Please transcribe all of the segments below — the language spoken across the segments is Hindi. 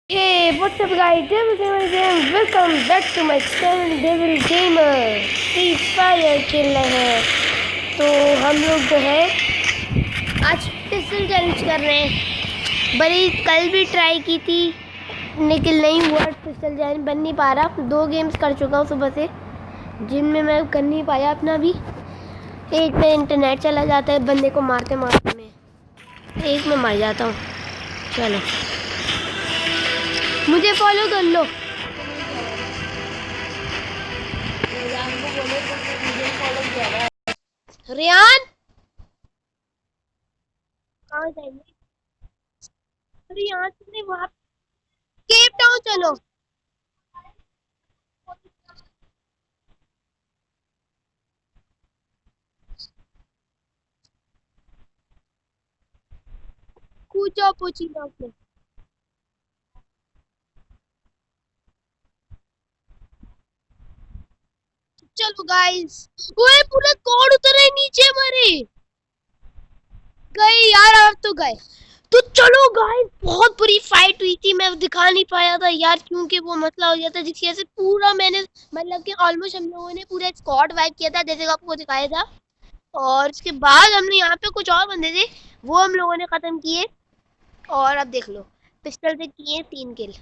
Hey, what's up guys? Devil Gamer again. Welcome back to my channel Devil Gamer. Free fire खेल रहे हैं तो हम लोग जो है आज पिस्टल चैलेंज कर रहे हैं। बड़ी कल भी ट्राई की थी लेकिन नहीं हुआ, पिस्टल चैलेंज बन नहीं पा रहा। 2 गेम्स कर चुका हूँ सुबह से जिनमें मैं कर नहीं पाया अपना भी। एक में इंटरनेट चला जाता है बंदे को मारते मारते में, एक में मर जाता हूँ। चलो मुझे फॉलो कर लो। रियान कहाँ जाएंगे? अरे यहाँ से नहीं, वहाँ केप टाउन चलो। कूचो पूछी में। चलो गाइस, ओए पूरे कोड उतरे नीचे मरे गए यार, अब तो गए। तो चलो गाइस, बहुत बुरी फाइट हुई थी, मैं दिखा नहीं पाया था यार क्योंकि वो मसला हो गया था जिसकी वजह से पूरा मैंने मतलब कि ऑलमोस्ट हम लोगों ने पूरा स्क्वाड वाइप किया था जैसे कि आपको दिखाया था। और उसके बाद हमने यहाँ पे कुछ और बंदे थे वो हम लोगों ने खत्म किए। और अब देख लो, पिस्टल से किए 3 किल।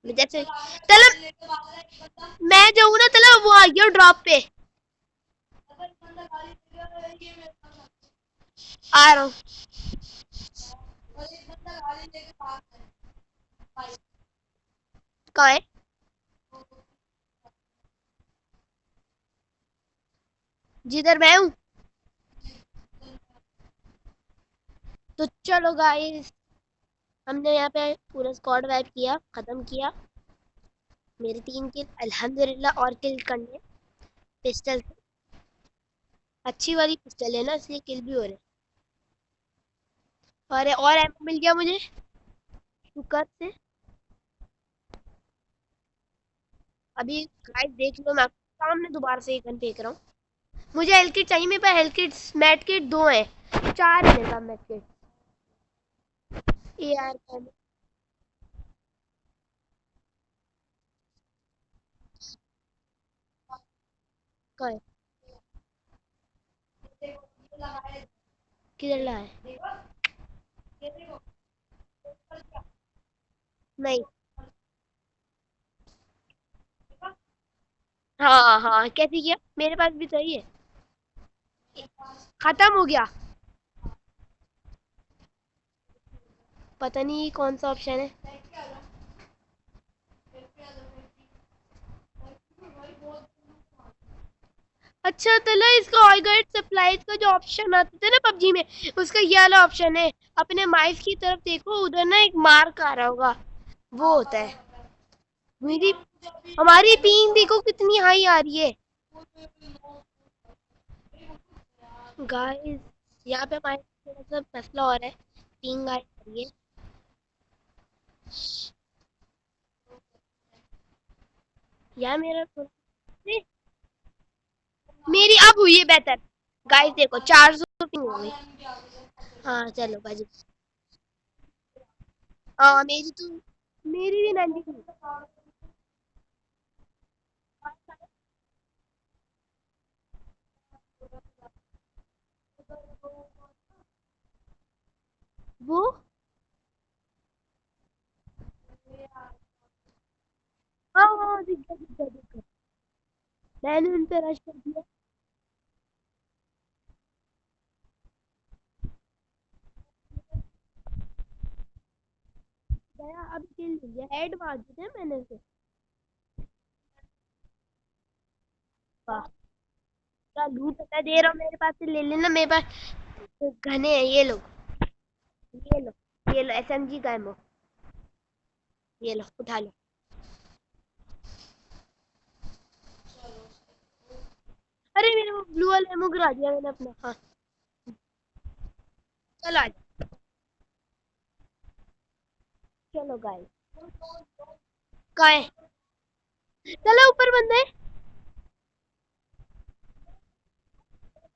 जैसे चलो मैं जाऊँ ना, चलो वो आ गया ड्रॉप पे, आ रहा हूँ। कहाँ है? जिधर मैं हूँ। तो चलो गाइस, हमने यहाँ पे पूरा स्क्वाड वाइप किया, खत्म किया। मेरे 3 किल अल्हम्दुलिल्लाह, और किल करने पिस्टल से। अच्छी वाली पिस्टल है ना, इसलिए किल भी हो रहे हैं। और एमो मिल गया मुझे शुक्र से। अभी गाइस देख लो, मैं आपके सामने दोबारा से एक गन फेंक रहा हूँ। मुझे हेल्थ किट चाहिए, मेरे पास हेल्थ किट मैट किट 2 है, 4 है मेरे पास मैट किट। ये यार कहाँ है? किधर ला है? नहीं। हाँ हाँ, कैसे किया? मेरे पास भी सही है। खत्म हो गया। पता नहीं कौन सा ऑप्शन है। अच्छा तला, इसका ऑल गाइड सप्लाईज का जो ऑप्शन आते थे ना पबजी में, उसका ये वाला ऑप्शन है। अपने माइस की तरफ देखो, उधर ना एक मार्क आ रहा होगा, वो होता है। मेरी हमारी पिंग देखो कितनी हाई आ रही है गाइस। यहाँ पे हमारे थोड़ा सा मसला हो रहा है, पिंग आ रही है यार। मेरी अब हुई है बेहतर। गाइस देखो 400 पिंग हो गई। हाँ चलो बाजी। हाँ मेरी भी 90 थी। वो हाँ हाँ, दिख गया। मैंने उन पे रश कर दिया। गया, अब किल लिया, हेड मार दिया मैंने उसे। वाह, क्या लूट है, दे रहा हूँ मेरे पास से ले लेना। मेरे पास घने हैं, ये लो, ये लो, ये लो एसएमजी का एमो, ये लो उठा लो। अरे मेरे को ब्लू वाला एमो गिरा दिया मैंने अपना। हाँ चलो आ जाओ। चलो गाइस, कहाँ है? चलो ऊपर बंदे हैं।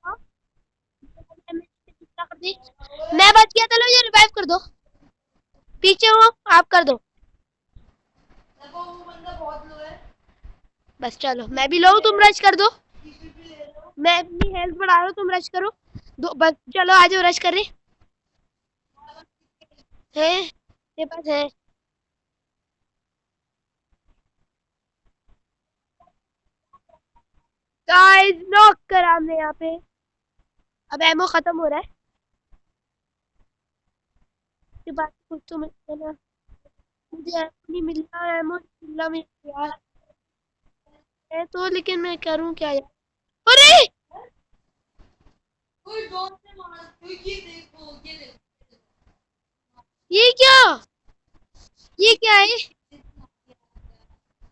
हाँ, मैं बच गया, चलो ये रिवाइव कर दो। पीछे हो, आप कर दो। बस चलो मैं भी लो, तुम रश कर दो। मैं अपनी हेल्थ बढ़ा रहा हूँ, तुम रश करो। दो बस, चलो आ जाओ, रश कर रहे हैं। मेरे पास है। गाइस नॉक करा हमने यहाँ पे। अब एमओ खत्म हो रहा है। के बाद कुछ तो मिलता है ना। मुझे एमओ नहीं मिल रहा, एमओ नहीं मिल रहा मुझे यार। है तो, लेकिन मैं करूँ क्या यार। अरे ये क्या, ये क्या है।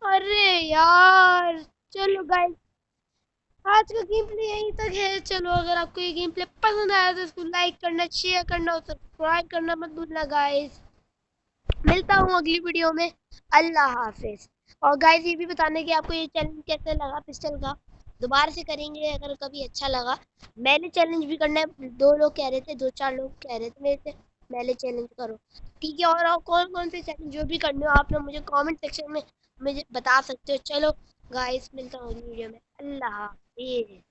अरे यार, चलो गाइस, आज का गेम प्ले यहीं तक है। चलो अगर आपको ये गेम प्ले पसंद आया तो इसको लाइक करना, शेयर करना और सब्सक्राइब करना मत भूलना गाइस। मिलता हूँ अगली वीडियो में। अल्लाह हाफिज। और गाइस ये भी बताने कि आपको ये चैलेंज कैसे लगा पिस्टल का। दोबारा से करेंगे अगर कभी अच्छा लगा। मैंने चैलेंज भी करना है, दो लोग कह रहे थे, दो चार लोग कह रहे थे मेरे से मैंने चैलेंज करो। ठीक है, और कौन कौन से चैलेंज जो भी करने हो आप लोग मुझे कमेंट सेक्शन में मुझे बता सकते हो। चलो गाइस, मिलता हूँ अगली वीडियो में। अल्लाह हाफिज।